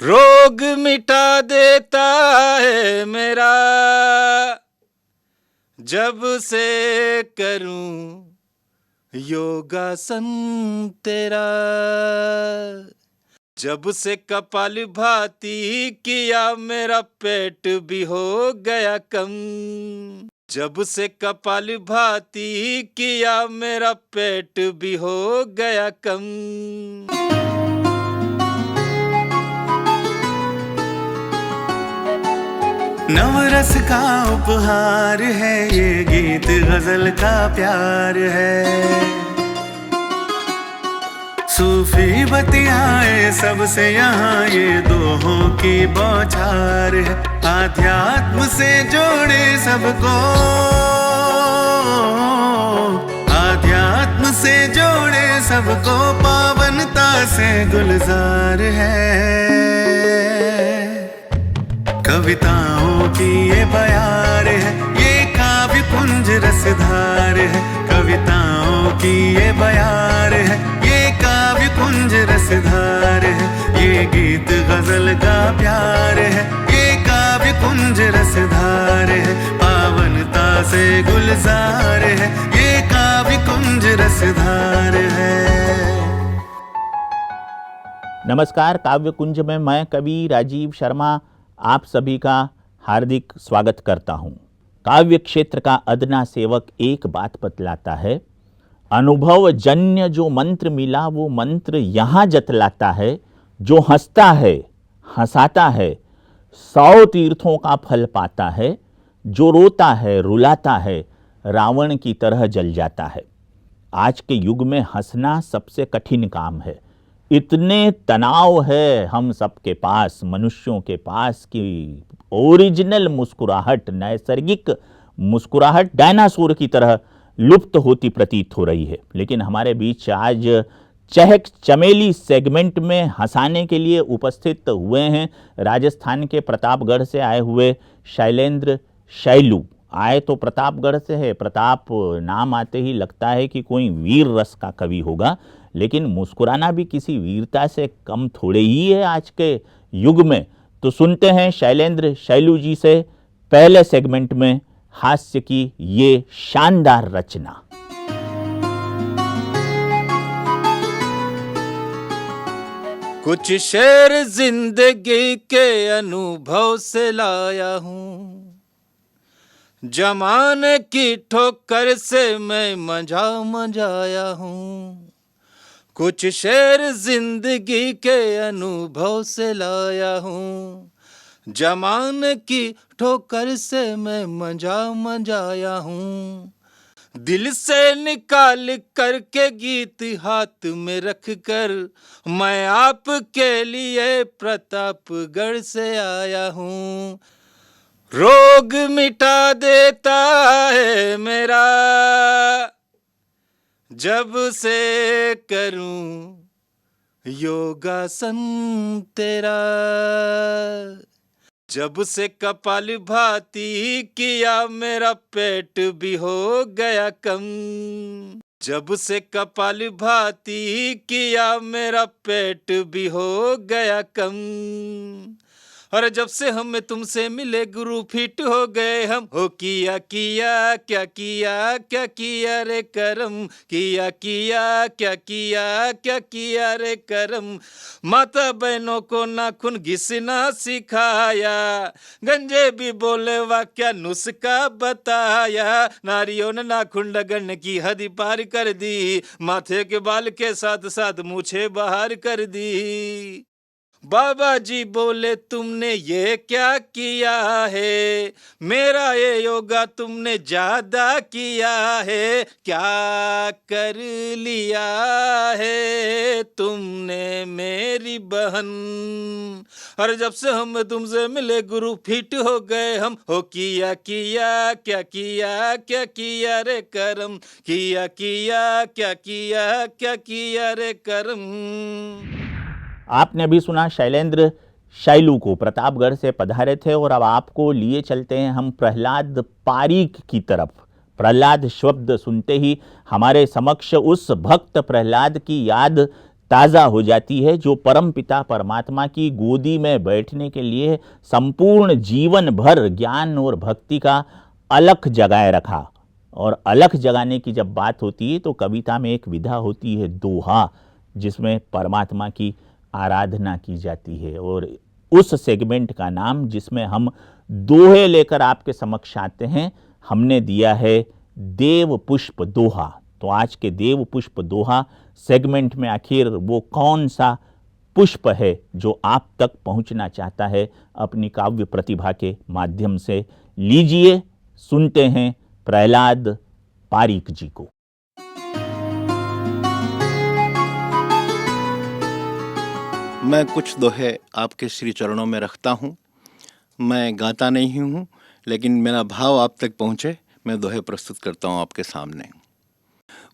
रोग मिटा देता है मेरा जब से करूं योगासन तेरा। जब से कपालभाति किया मेरा पेट भी हो गया कम। जब से कपालभाति किया मेरा पेट भी हो गया कम। नवरस का उपहार है ये गीत, गजल का प्यार है। सूफी बतियाए सबसे यहाँ ये दोहों की बौछार है। आध्यात्म से जोड़े सबको, आध्यात्म से जोड़े सबको, पावनता से गुलजार है। कविताओं की ये बयार है, ये काव्य कुंज रसधार है। कविताओं की ये बयार है, ये काव्य कुंज रसधार है। ये गीत गजल का प्यार है, ये काव्य कुंज रसधार है। पावनता से गुलजार है, ये काव्य कुंज रसधार है। नमस्कार, काव्य कुंज में मैं कवि राजीव शर्मा आप सभी का हार्दिक स्वागत करता हूँ। काव्य क्षेत्र का अदना सेवक एक बात बतलाता है, अनुभव जन्य जो मंत्र मिला वो मंत्र यहाँ जतलाता है। जो हंसता है हंसाता है 100 तीर्थों का फल पाता है। जो रोता है रुलाता है रावण की तरह जल जाता है। आज के युग में हंसना सबसे कठिन काम है। इतने तनाव है हम सबके पास, मनुष्यों के पास, कि ओरिजिनल मुस्कुराहट, नैसर्गिक मुस्कुराहट डायनासोर की तरह लुप्त होती प्रतीत हो रही है। लेकिन हमारे बीच आज चहक चमेली सेगमेंट में हंसाने के लिए उपस्थित हुए हैं राजस्थान के प्रतापगढ़ से आए हुए शैलेंद्र शैलू। आए तो प्रतापगढ़ से है, प्रताप नाम आते ही लगता है कि कोई वीर रस का कवि होगा, लेकिन मुस्कुराना भी किसी वीरता से कम थोड़े ही है आज के युग में। तो सुनते हैं शैलेंद्र शैलू जी से पहले सेगमेंट में हास्य की ये शानदार रचना। कुछ शेर जिंदगी के अनुभव से लाया हूँ, जमाने की ठोकर से मैं मंजाया हूँ। कुछ शेर जिंदगी के अनुभव से लाया हूँ, जमाने की ठोकर से मैं मंजाया हूँ। दिल से निकाल करके गीत हाथ में रख कर मैं आपके लिए प्रतापगढ़ से आया हूँ। रोग मिटा देता है मेरा जब से करूं योगासन तेरा। जब से कपालभाति किया मेरा पेट भी हो गया कम। जब से कपालभाति किया मेरा पेट भी हो गया कम। और जब से हम तुमसे मिले गुरु फिट हो गए हम। हो किया क्या किया रे करम। किया क्या किया रे करम। माता बहनों को नाखून घिसना सिखाया, गंजे भी बोले वाक्या नुस्खा बताया। नारियों ने नाखून लगन की हद पार कर दी, माथे के बाल के साथ साथ मूछें बाहर कर दी। बाबा जी बोले तुमने ये क्या किया है, मेरा ये योगा तुमने ज्यादा किया है। क्या कर लिया है तुमने मेरी बहन। और जब से हम तुमसे मिले गुरु फिट हो गए हम। हो किया क्या किया रे करम। किया क्या किया रे करम। आपने अभी सुना शैलेंद्र शैलू को, प्रतापगढ़ से पधारे थे। और अब आपको लिए चलते हैं हम प्रहलाद पारीक की तरफ। प्रहलाद शब्द सुनते ही हमारे समक्ष उस भक्त प्रहलाद की याद ताज़ा हो जाती है, जो परमपिता परमात्मा की गोदी में बैठने के लिए संपूर्ण जीवन भर ज्ञान और भक्ति का अलख जगाए रखा। और अलख जगाने की जब बात होती है तो कविता में एक विधा होती है दोहा, जिसमें परमात्मा की आराधना की जाती है। और उस सेगमेंट का नाम जिसमें हम दोहे लेकर आपके समक्ष आते हैं, हमने दिया है देव पुष्प दोहा। तो आज के देव पुष्प दोहा सेगमेंट में आखिर वो कौन सा पुष्प है जो आप तक पहुंचना चाहता है अपनी काव्य प्रतिभा के माध्यम से? लीजिए, सुनते हैं प्रहलाद पारीक जी को। मैं कुछ दोहे आपके श्री चरणों में रखता हूँ। मैं गाता नहीं हूँ, लेकिन मेरा भाव आप तक पहुँचे, मैं दोहे प्रस्तुत करता हूँ आपके सामने।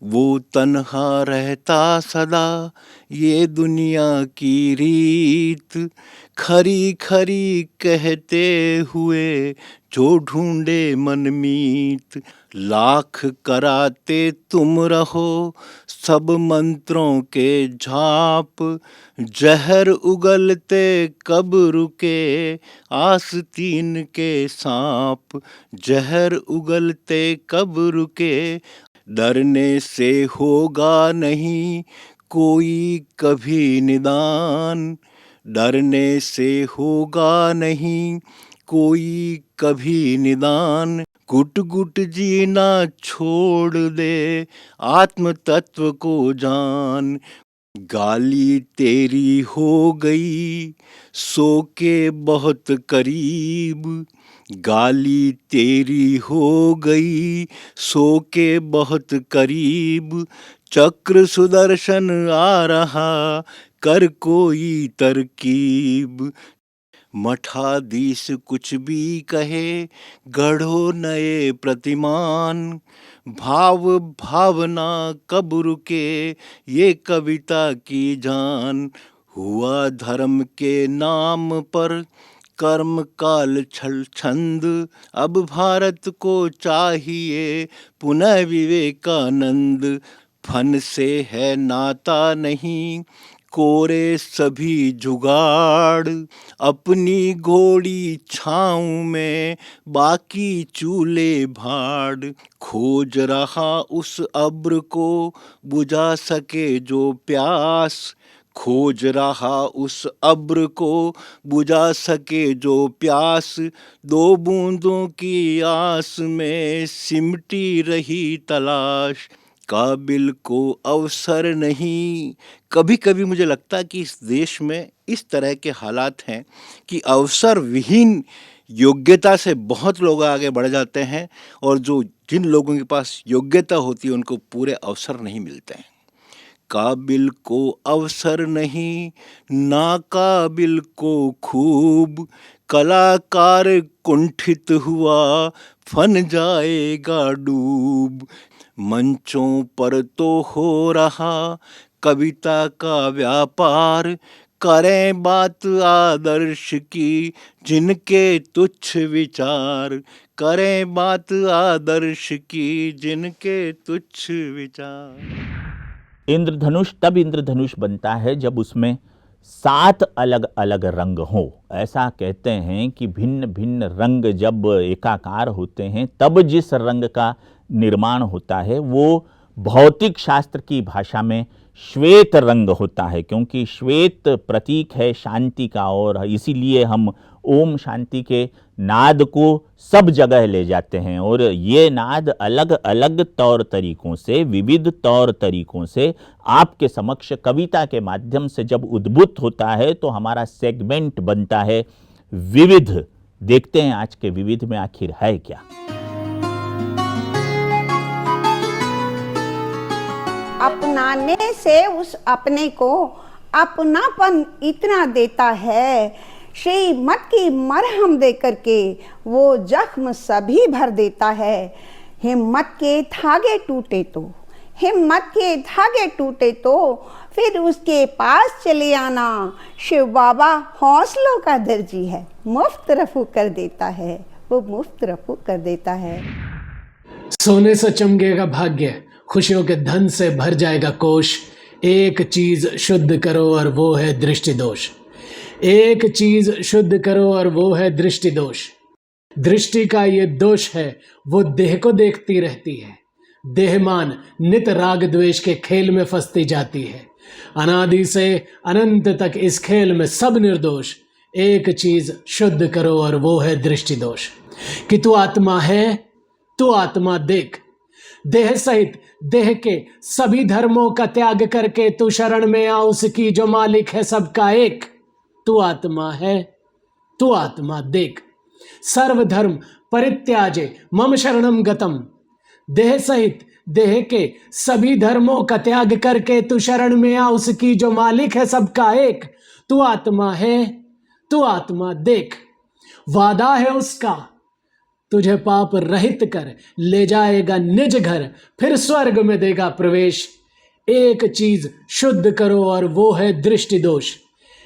वो तन्हा रहता सदा, ये दुनिया की रीत, खरी खरी कहते हुए जो ढूंढे मनमीत। लाख कराते तुम रहो सब मंत्रों के झाप, जहर उगलते कब रुके आस्तीन के सांप। जहर उगलते कब रुके, डरने से होगा नहीं कोई कभी निदान। डरने से होगा नहीं कोई कभी निदान। गुट गुट जीना छोड़ दे, आत्म तत्व को जान। गाली तेरी हो गई सो के बहुत करीब। गाली तेरी हो गई सो के बहुत करीब। चक्र सुदर्शन आ रहा कर कोई तरकीब। मठाधीश कुछ भी कहे गढ़ो नए प्रतिमान। भाव भावना कब रुके ये कविता की जान। हुआ धर्म के नाम पर कर्म काल छल छंद। अब भारत को चाहिए पुनः विवेकानंद। फन से है नाता नहीं कोरे सभी जुगाड़। अपनी घोड़ी छाँव में बाकी चूल्हे भाड़। खोज रहा उस अब्र को बुझा सके जो प्यास। खोज रहा उस अब्र को बुझा सके जो प्यास। दो बूंदों की आस में सिमटी रही तलाश। काबिल को अवसर नहीं। कभी कभी मुझे लगता है कि इस देश में इस तरह के हालात हैं कि अवसर विहीन योग्यता से बहुत लोग आगे बढ़ जाते हैं, और जो जिन लोगों के पास योग्यता होती है उनको पूरे अवसर नहीं मिलते हैं। काबिल को अवसर नहीं, नाकाबिल को खूब। कलाकार कुंठित हुआ फन जाएगा डूब। मंचों पर तो हो रहा कविता का व्यापार। करें बात आदर्श की जिनके तुच्छ विचार। करें बात आदर्श की जिनके तुच्छ विचार। इंद्रधनुष तब इंद्रधनुष बनता है जब उसमें 7 अलग अलग रंग हो। ऐसा कहते हैं कि भिन्न भिन्न रंग जब एकाकार होते हैं तब जिस रंग का निर्माण होता है वो भौतिक शास्त्र की भाषा में श्वेत रंग होता है, क्योंकि श्वेत प्रतीक है शांति का। और इसीलिए हम ओम शांति के नाद को सब जगह ले जाते हैं। और ये नाद अलग अलग तौर तरीकों से, विविध तौर तरीकों से आपके समक्ष कविता के माध्यम से जब उद्भूत होता है तो हमारा सेगमेंट बनता है विविध। देखते हैं आज के विविध में आखिर है क्या। अपनाने से उस अपने को अपनापन इतना देता है, श्रीमत की मरहम दे करके वो जख्म सभी भर देता है। हिम्मत के धागे टूटे तो, हिम्मत के धागे टूटे तो फिर उसके पास चले आना। शिव बाबा हौसलों का दर्जी है, मुफ्त रफू कर देता है, वो मुफ्त रफू कर देता है। सोने से चमकेगा भाग्य, खुशियों के धन से भर जाएगा कोष। एक चीज शुद्ध करो और वो है दृष्टि दोष। एक चीज शुद्ध करो और वो है दृष्टि दोष। दृष्टि का ये दोष है, वो देह को देखती रहती है। देहमान नित राग द्वेष के खेल में फंसती जाती है। अनादि से अनंत तक इस खेल में सब निर्दोष। एक चीज शुद्ध करो और वो है दृष्टि दोष। कि तू आत्मा है, तू आत्मा देख। देह सहित देह के सभी धर्मों का त्याग करके तू शरण में आ उसकी जो मालिक है सबका एक। तू आत्मा है, तू आत्मा देख। सर्वधर्म परित्याजे मम शरणम गतम। देह सहित देह के सभी धर्मों का त्याग करके तू शरण में आ उसकी जो मालिक है सबका एक। तू आत्मा है, तू आत्मा देख। वादा है उसका, तुझे पाप रहित कर ले जाएगा निज घर, फिर स्वर्ग में देगा प्रवेश। एक चीज शुद्ध करो और वो है दृष्टि दोष।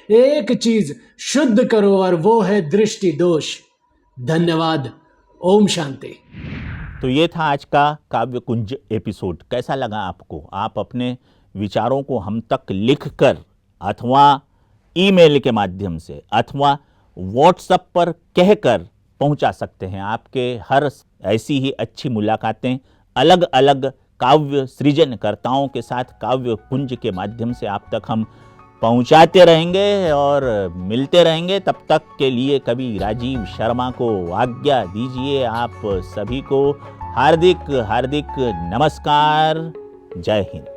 एक चीज शुद्ध करो और वो है दृष्टि दोष। धन्यवाद। ओम शांति। तो ये था आज का काव्य कुंज एपिसोड। कैसा लगा आपको? आप अपने विचारों को हम तक लिखकर अथवा ईमेल के माध्यम से अथवा व्हाट्सएप पर कहकर पहुंचा सकते हैं। आपके हर ऐसी ही अच्छी मुलाकातें अलग अलग काव्य सृजनकर्ताओं के साथ काव्य कुंज के माध्यम से आप तक हम पहुंचाते रहेंगे और मिलते रहेंगे। तब तक के लिए कवि राजीव शर्मा को आज्ञा दीजिए। आप सभी को हार्दिक हार्दिक नमस्कार। जय हिंद।